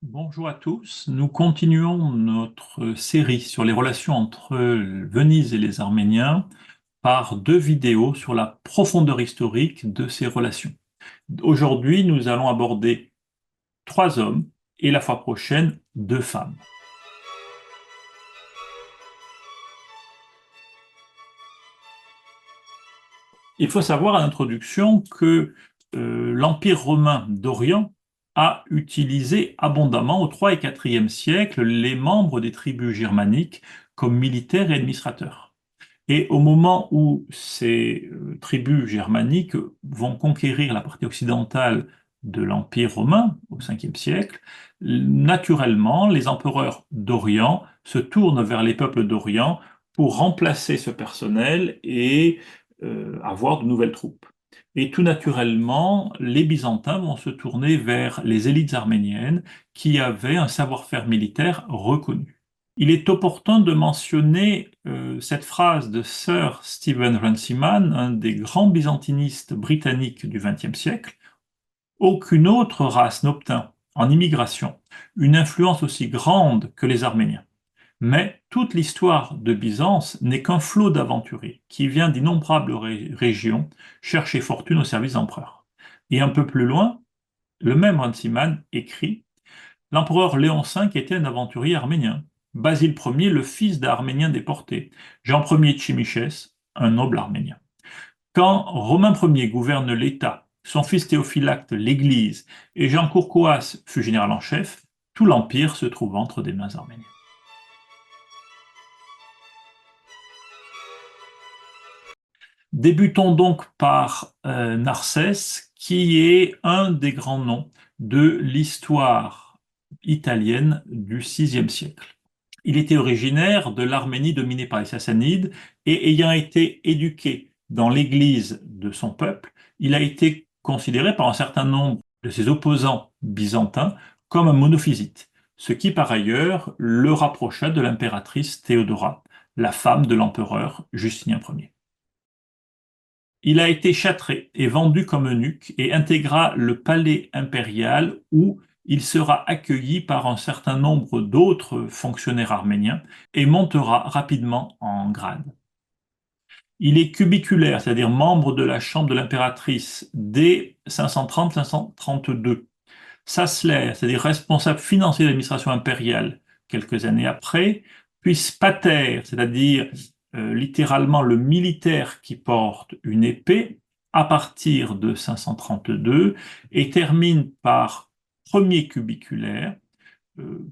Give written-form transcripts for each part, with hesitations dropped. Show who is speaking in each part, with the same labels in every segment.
Speaker 1: Bonjour à tous, nous continuons notre série sur les relations entre Venise et les Arméniens par deux vidéos sur la profondeur historique de ces relations. Aujourd'hui, nous allons aborder trois hommes et la fois prochaine, deux femmes. Il faut savoir à l'introduction que l'Empire romain d'Orient a utilisé abondamment au IIIe et IVe siècle les membres des tribus germaniques comme militaires et administrateurs. Et au moment où ces tribus germaniques vont conquérir la partie occidentale de l'Empire romain au Ve siècle, naturellement, les empereurs d'Orient se tournent vers les peuples d'Orient pour remplacer ce personnel et avoir de nouvelles troupes. Et tout naturellement, les Byzantins vont se tourner vers les élites arméniennes qui avaient un savoir-faire militaire reconnu. Il est opportun de mentionner cette phrase de Sir Stephen Runciman, un des grands byzantinistes britanniques du XXe siècle. Aucune autre race n'obtint, en immigration, une influence aussi grande que les Arméniens. Mais toute l'histoire de Byzance n'est qu'un flot d'aventuriers qui vient d'innombrables régions chercher fortune au service d'empereurs. Et un peu plus loin, le même Runciman écrit: l'empereur Léon V était un aventurier arménien, Basile Ier le fils d'Arméniens déportés, Jean Ier de Chimichès, un noble arménien. Quand Romain Ier gouverne l'État, son fils Théophylacte l'Église et Jean Courcoas fut général en chef, tout l'empire se trouve entre des mains arméniennes. Débutons donc par Narsès, qui est un des grands noms de l'histoire italienne du VIe siècle. Il était originaire de l'Arménie dominée par les Sassanides et ayant été éduqué dans l'église de son peuple, il a été considéré par un certain nombre de ses opposants byzantins comme un monophysite, ce qui par ailleurs le rapprocha de l'impératrice Théodora, la femme de l'empereur Justinien Ier. Il a été châtré et vendu comme eunuque et intégra le palais impérial où il sera accueilli par un certain nombre d'autres fonctionnaires arméniens et montera rapidement en grade. Il est cubiculaire, c'est-à-dire membre de la chambre de l'impératrice dès 530-532. Sassler, c'est-à-dire responsable financier de l'administration impériale quelques années après, puis Spater, c'est-à-dire littéralement le militaire qui porte une épée à partir de 532 et termine par premier cubiculaire,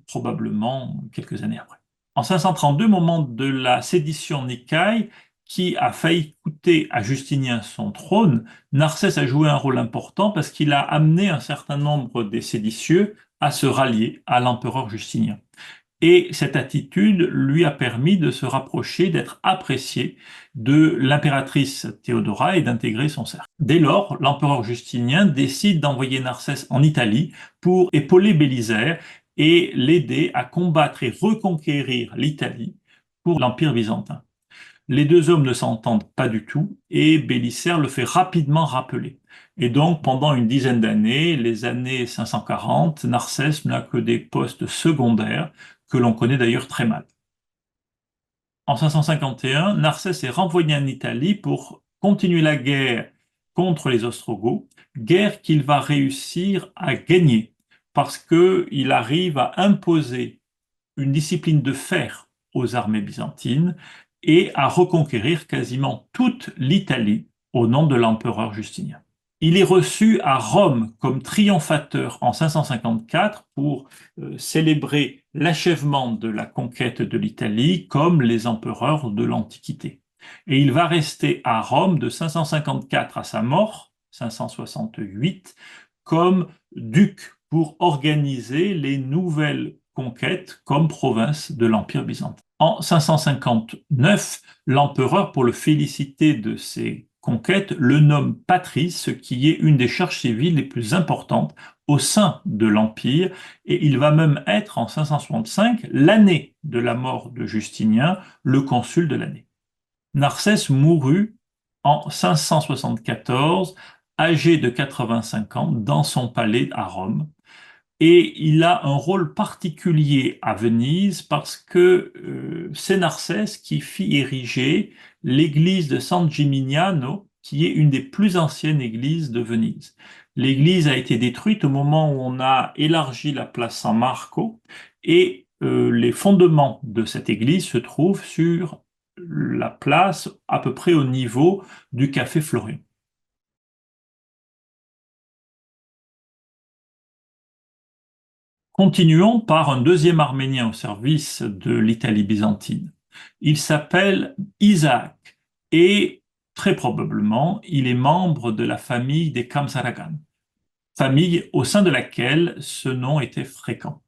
Speaker 1: probablement quelques années après. En 532, moment de la sédition Nicaï, qui a failli coûter à Justinien son trône, Narsès a joué un rôle important parce qu'il a amené un certain nombre des séditieux à se rallier à l'empereur Justinien. Et cette attitude lui a permis de se rapprocher, d'être apprécié de l'impératrice Théodora et d'intégrer son cercle. Dès lors, l'empereur Justinien décide d'envoyer Narsès en Italie pour épauler Bélisaire et l'aider à combattre et reconquérir l'Italie pour l'Empire byzantin. Les deux hommes ne s'entendent pas du tout et Bélisaire le fait rapidement rappeler. Et donc, pendant une dizaine d'années, les années 540, Narsès n'a que des postes secondaires que l'on connaît d'ailleurs très mal. En 551, Narsès est renvoyé en Italie pour continuer la guerre contre les Ostrogoths, guerre qu'il va réussir à gagner parce qu'il arrive à imposer une discipline de fer aux armées byzantines et à reconquérir quasiment toute l'Italie au nom de l'empereur Justinien. Il est reçu à Rome comme triomphateur en 554 pour célébrer l'achèvement de la conquête de l'Italie comme les empereurs de l'Antiquité. Et il va rester à Rome de 554 à sa mort, 568, comme duc pour organiser les nouvelles conquêtes comme province de l'Empire byzantin. En 559, l'empereur, pour le féliciter de ses conquêtes, le nomme patrice, ce qui est une des charges civiles les plus importantes au sein de l'Empire, et il va même être, en 565, l'année de la mort de Justinien, le consul de l'année. Narsès mourut en 574, âgé de 85 ans, dans son palais à Rome. Et il a un rôle particulier à Venise parce que c'est Narsès qui fit ériger l'église de San Gimignano, qui est une des plus anciennes églises de Venise. L'église a été détruite au moment où on a élargi la place San Marco et les fondements de cette église se trouvent sur la place à peu près au niveau du Café Florian. Continuons par un deuxième Arménien au service de l'Italie byzantine. Il s'appelle Isaac et très probablement il est membre de la famille des Kamsaragan, famille au sein de laquelle ce nom était fréquent.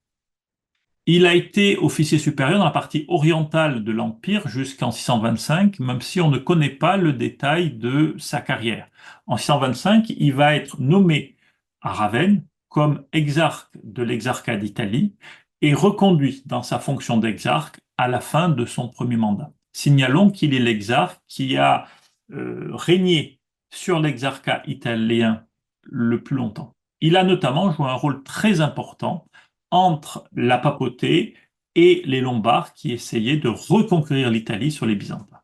Speaker 1: Il a été officier supérieur dans la partie orientale de l'Empire jusqu'en 625, même si on ne connaît pas le détail de sa carrière. En 625, il va être nommé à Ravenne comme exarque de l'exarcat d'Italie et reconduit dans sa fonction d'exarque à la fin de son premier mandat. Signalons qu'il est l'exarque qui a régné sur l'exarcat italien le plus longtemps. Il a notamment joué un rôle très important entre la papauté et les Lombards qui essayaient de reconquérir l'Italie sur les Byzantins.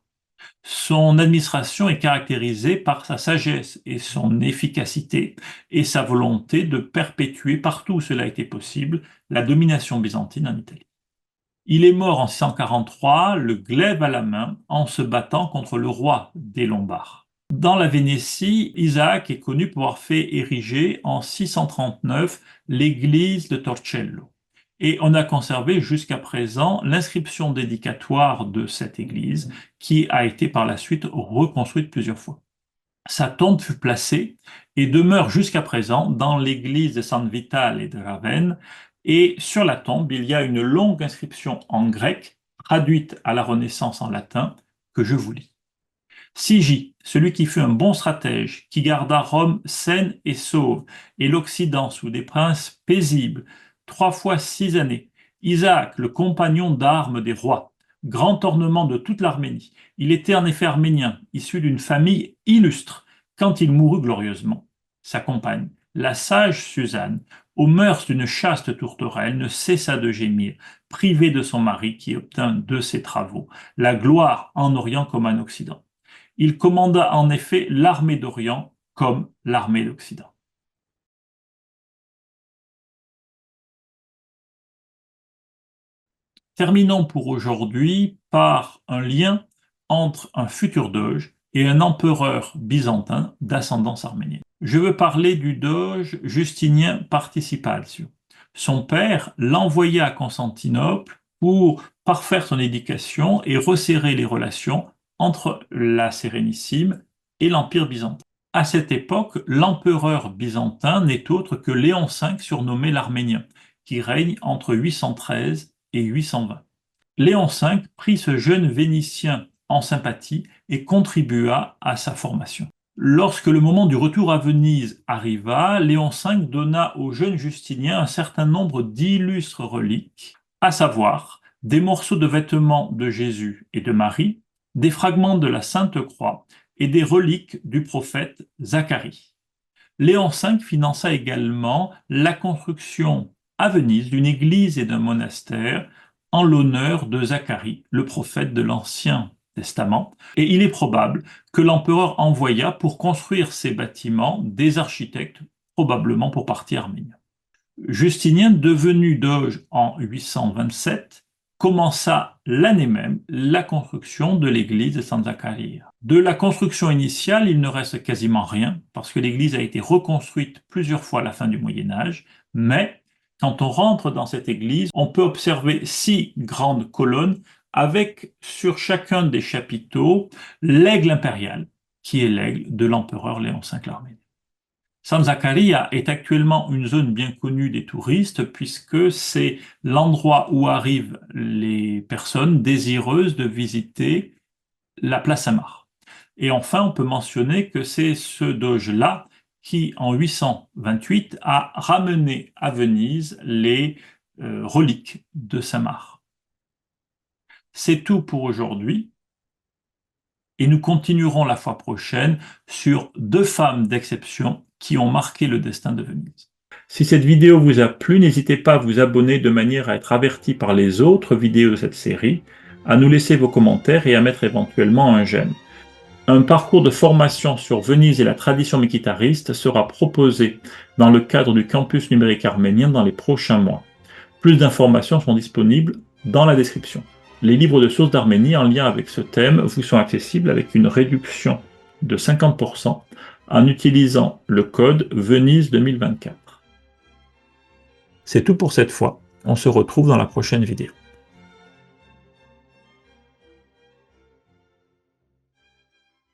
Speaker 1: Son administration est caractérisée par sa sagesse et son efficacité et sa volonté de perpétuer partout où cela était possible la domination byzantine en Italie. Il est mort en 643, le glaive à la main, en se battant contre le roi des Lombards. Dans la Vénétie, Isaac est connu pour avoir fait ériger en 639 l'église de Torcello. Et on a conservé jusqu'à présent l'inscription dédicatoire de cette église qui a été par la suite reconstruite plusieurs fois. Sa tombe fut placée et demeure jusqu'à présent dans l'église de San Vitale de Ravenne. Et sur la tombe, il y a une longue inscription en grec, traduite à la Renaissance en latin, que je vous lis. Sigi, celui qui fut un bon stratège, qui garda Rome saine et sauve, et l'Occident sous des princes paisibles, 3 fois 6 années. Isaac, le compagnon d'armes des rois, grand ornement de toute l'Arménie. Il était en effet arménien, issu d'une famille illustre, quand il mourut glorieusement. Sa compagne, la sage Suzanne, aux mœurs d'une chaste tourterelle, ne cessa de gémir, privée de son mari qui obtint de ses travaux la gloire en Orient comme en Occident. Il commanda en effet l'armée d'Orient comme l'armée d'Occident. Terminons pour aujourd'hui par un lien entre un futur doge et un empereur byzantin d'ascendance arménienne. Je veux parler du doge Justinien Participatio. Son père l'envoya à Constantinople pour parfaire son éducation et resserrer les relations entre la Sérénissime et l'Empire byzantin. À cette époque, l'empereur byzantin n'est autre que Léon V, surnommé l'Arménien, qui règne entre 813 et 820. Léon V prit ce jeune Vénitien en sympathie et contribua à sa formation. Lorsque le moment du retour à Venise arriva, Léon V donna au jeune Justinien un certain nombre d'illustres reliques, à savoir des morceaux de vêtements de Jésus et de Marie, des fragments de la Sainte Croix et des reliques du prophète Zacharie. Léon V finança également la construction à Venise d'une église et d'un monastère en l'honneur de Zacharie, le prophète de l'Ancien Testament, et il est probable que l'empereur envoya pour construire ces bâtiments des architectes, probablement pour partie arméniens. Justinien, devenu doge en 827, commença l'année même la construction de l'église de San Zaccaria. De la construction initiale, il ne reste quasiment rien, parce que l'église a été reconstruite plusieurs fois à la fin du Moyen Âge, mais quand on rentre dans cette église, on peut observer 6 grandes colonnes avec sur chacun des chapiteaux l'aigle impérial, qui est l'aigle de l'empereur Léon V l'Arménien. San Zaccaria est actuellement une zone bien connue des touristes puisque c'est l'endroit où arrivent les personnes désireuses de visiter la place Saint-Marc. Et enfin, on peut mentionner que c'est ce doge-là qui, en 828, a ramené à Venise les reliques de Saint-Marc. C'est tout pour aujourd'hui et nous continuerons la fois prochaine sur 2 femmes d'exception qui ont marqué le destin de Venise. Si cette vidéo vous a plu, n'hésitez pas à vous abonner de manière à être averti par les autres vidéos de cette série, à nous laisser vos commentaires et à mettre éventuellement un j'aime. Un parcours de formation sur Venise et la tradition mekhitariste sera proposé dans le cadre du campus numérique arménien dans les prochains mois. Plus d'informations sont disponibles dans la description. Les livres de sources d'Arménie en lien avec ce thème vous sont accessibles avec une réduction de 50% en utilisant le code Venise 2024. C'est tout pour cette fois. On se retrouve dans la prochaine vidéo.